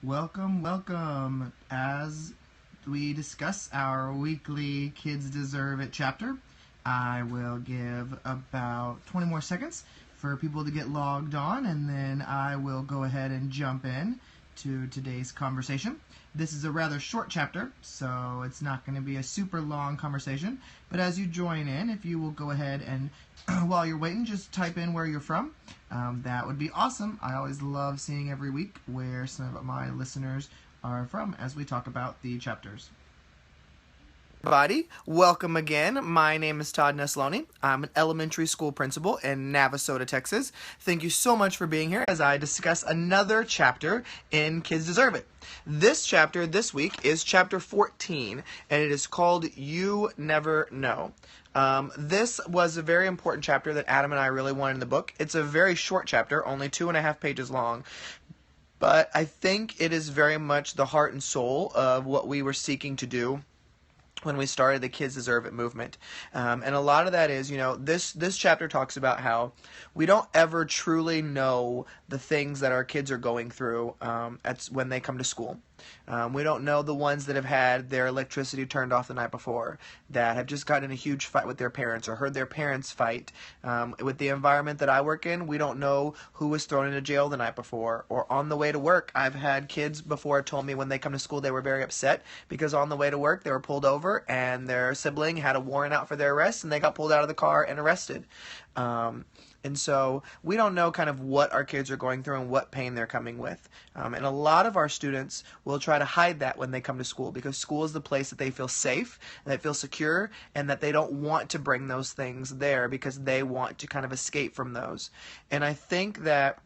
Welcome, welcome. As we discuss our weekly Kids Deserve It chapter, I will give about 20 more seconds for people to get logged on, and then I will go ahead and jump in to today's conversation. This is a rather short chapter, so it's not going to be a super long conversation, but as you join in, if you will go ahead and while you're waiting, just type in where you're from. That would be awesome. I always love seeing every week where some of my listeners are from as we talk about the chapters. Everybody, welcome again. My name is Todd Nesloney. I'm an elementary school principal in Navasota, Texas. Thank you so much for being here as I discuss another chapter in Kids Deserve It. This chapter this week is chapter 14, and it is called You Never Know. This was a very important chapter that Adam and I really wanted in the book. It's a very short chapter, only 2.5 pages long. But I think it is very much the heart and soul of what we were seeking to do when we started the Kids Deserve It movement. And a lot of that is, this chapter talks about how we don't ever truly know the things that our kids are going through when they come to school. We don't know the ones that have had their electricity turned off the night before, that have just gotten in a huge fight with their parents or heard their parents fight. With the environment that I work in, we don't know who was thrown into jail the night before. Or on the way to work, I've had kids before told me when they come to school they were very upset because on the way to work they were pulled over and their sibling had a warrant out for their arrest and they got pulled out of the car and arrested. And so we don't know kind of what our kids are going through and what pain they're coming with. And a lot of our students will try to hide that when they come to school because school is the place that they feel safe, and they feel secure, and that they don't want to bring those things there because they want to kind of escape from those. And I think that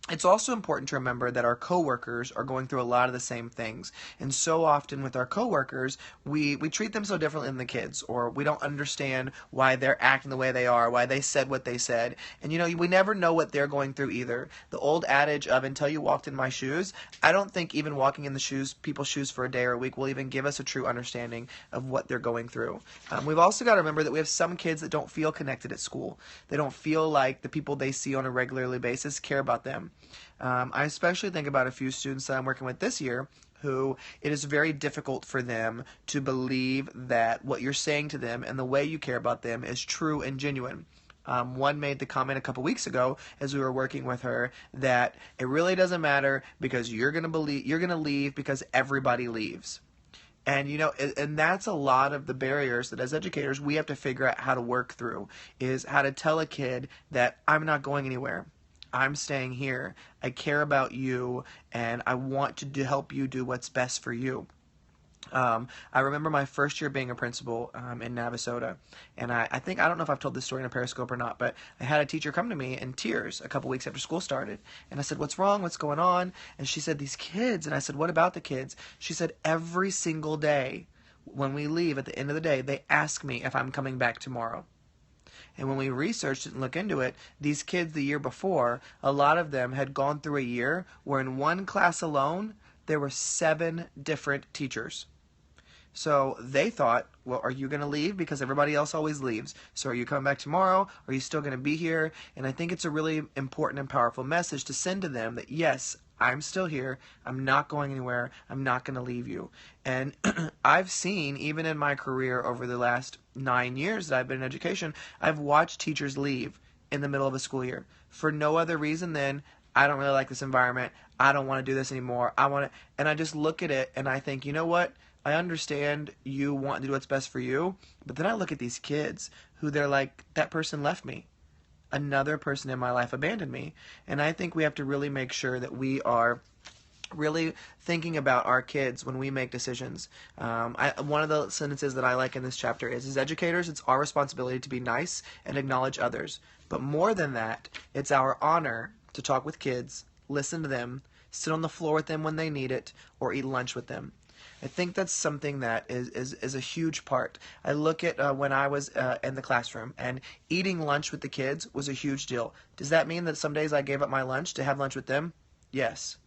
it's also important to remember that our coworkers are going through a lot of the same things. And so often with our coworkers, we treat them so differently than the kids, or we don't understand why they're acting the way they are, why they said what they said. And we never know what they're going through either. The old adage of until you walked in my shoes, I don't think even walking in people's shoes for a day or a week will even give us a true understanding of what they're going through. We've also got to remember that we have some kids that don't feel connected at school. They don't feel like the people they see on a regular basis care about them. I especially think about a few students that I'm working with this year who it is very difficult for them to believe that what you're saying to them and the way you care about them is true and genuine. One made the comment a couple weeks ago as we were working with her that it really doesn't matter because you're going to leave because everybody leaves. And and that's a lot of the barriers that as educators we have to figure out how to work through, is how to tell a kid that I'm not going anywhere. I'm staying here. I care about you, and I want to help you do what's best for you. I remember my first year being a principal in Navasota, and I don't know if I've told this story in a Periscope or not, but I had a teacher come to me in tears a couple weeks after school started, and I said, "What's wrong? What's going on?" And she said, "These kids." And I said, "What about the kids?" She said, "Every single day when we leave at the end of the day, they ask me if I'm coming back tomorrow." And when we researched it and looked into it, these kids the year before, a lot of them had gone through a year where in one class alone, there were 7 different teachers. So they thought, well, are you going to leave? Because everybody else always leaves. So are you coming back tomorrow? Are you still going to be here? And I think it's a really important and powerful message to send to them that, yes, I'm still here. I'm not going anywhere. I'm not going to leave you. And I've seen, even in my career over the last 9 years that I've been in education, I've watched teachers leave in the middle of a school year for no other reason than, I don't really like this environment. I don't want to do this anymore. And I just look at it and I think, you know what? I understand you want to do what's best for you, but then I look at these kids who they're like, that person left me. Another person in my life abandoned me. And I think we have to really make sure that we are really thinking about our kids when we make decisions. One of the sentences that I like in this chapter is, as educators, it's our responsibility to be nice and acknowledge others. But more than that, it's our honor to talk with kids, listen to them, sit on the floor with them when they need it, or eat lunch with them. I think that's something that is a huge part. I look at when I was in the classroom, and eating lunch with the kids was a huge deal. Does that mean that some days I gave up my lunch to have lunch with them? Yes.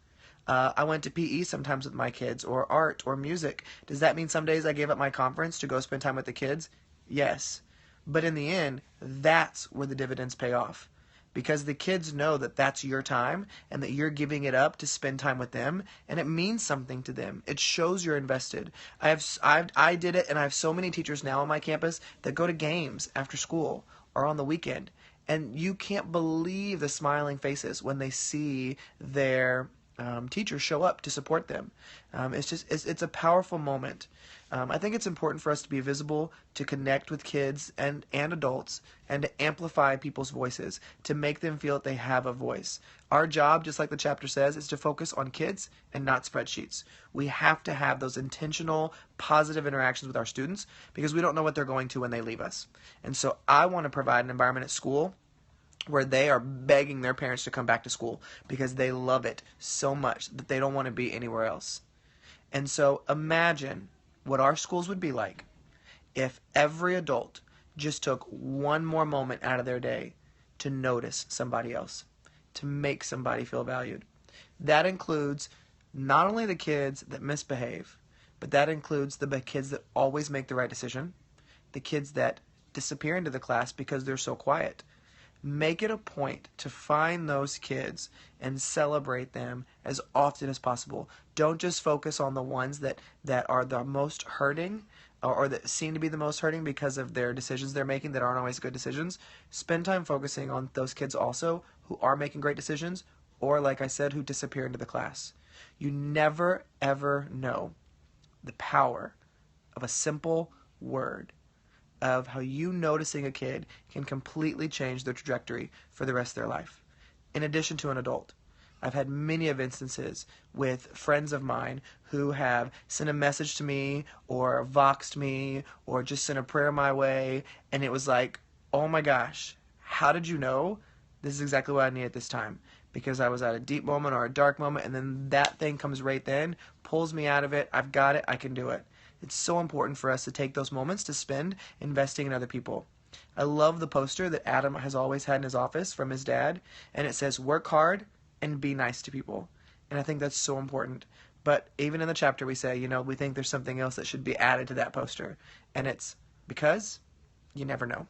I went to PE sometimes with my kids, or art, or music. Does that mean some days I gave up my conference to go spend time with the kids? Yes. But in the end, that's where the dividends pay off. because the kids know that that's your time and that you're giving it up to spend time with them, and it means something to them. It shows you're invested. I did it, and I have so many teachers now on my campus that go to games after school or on the weekend, and you can't believe the smiling faces when they see their teachers show up to support them. It's a powerful moment. I think it's important for us to be visible, to connect with kids and adults, and to amplify people's voices, to make them feel that they have a voice. Our job, just like the chapter says, is to focus on kids and not spreadsheets. We have to have those intentional, positive interactions with our students because we don't know what they're going to when they leave us. And so I want to provide an environment at school where they are begging their parents to come back to school because they love it so much that they don't want to be anywhere else. And so imagine what our schools would be like if every adult just took one more moment out of their day to notice somebody else, to make somebody feel valued. That includes not only the kids that misbehave, but that includes the kids that always make the right decision, the kids that disappear into the class because they're so quiet. Make it a point to find those kids and celebrate them as often as possible. Don't just focus on the ones that are the most hurting or that seem to be the most hurting because of their decisions they're making that aren't always good decisions. Spend time focusing on those kids also who are making great decisions or, like I said, who disappear into the class. You never, ever know the power of a simple word, of how you noticing a kid can completely change their trajectory for the rest of their life. In addition to an adult, I've had many of instances with friends of mine who have sent a message to me or voxed me or just sent a prayer my way, and it was like, oh my gosh, how did you know? This is exactly what I need at this time. Because I was at a deep moment or a dark moment, and then that thing comes right then, pulls me out of it. I've got it. I can do it. It's so important for us to take those moments to spend investing in other people. I love the poster that Adam has always had in his office from his dad, and it says, work hard and be nice to people. And I think that's so important. But even in the chapter we say, we think there's something else that should be added to that poster. And it's because you never know.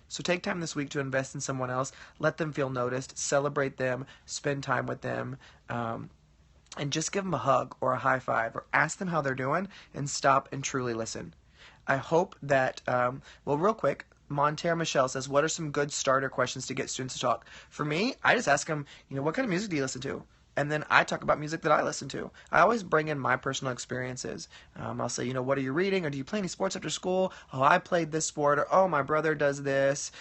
So take time this week to invest in someone else. Let them feel noticed. Celebrate them. Spend time with them. And just give them a hug or a high five or ask them how they're doing and stop and truly listen. I hope that, real quick, Monterre Michelle says, what are some good starter questions to get students to talk? For me, I just ask them, what kind of music do you listen to? And then I talk about music that I listen to. I always bring in my personal experiences. I'll say, what are you reading? Or do you play any sports after school? Oh, I played this sport. Or, oh, my brother does this.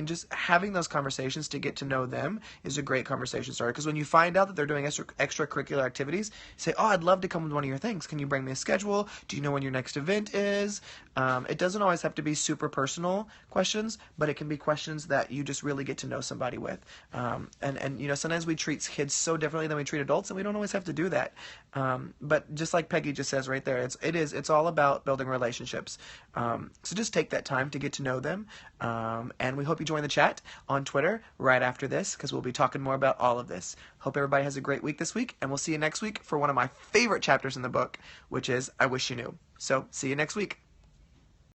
Just having those conversations to get to know them is a great conversation starter. Because when you find out that they're doing extracurricular activities, say, oh, I'd love to come with one of your things. Can you bring me a schedule? Do you know when your next event is? It doesn't always have to be super personal questions, but it can be questions that you just really get to know somebody with. Sometimes we treat kids so differently than we treat adults, and we don't always have to do that. But just like Peggy just says right there, it's all about building relationships. So just take that time to get to know them. And we hope you join the chat on Twitter right after this, because we'll be talking more about all of this. Hope everybody has a great week this week, and we'll see you next week for one of my favorite chapters in the book, which is I Wish You Knew. So see you next week.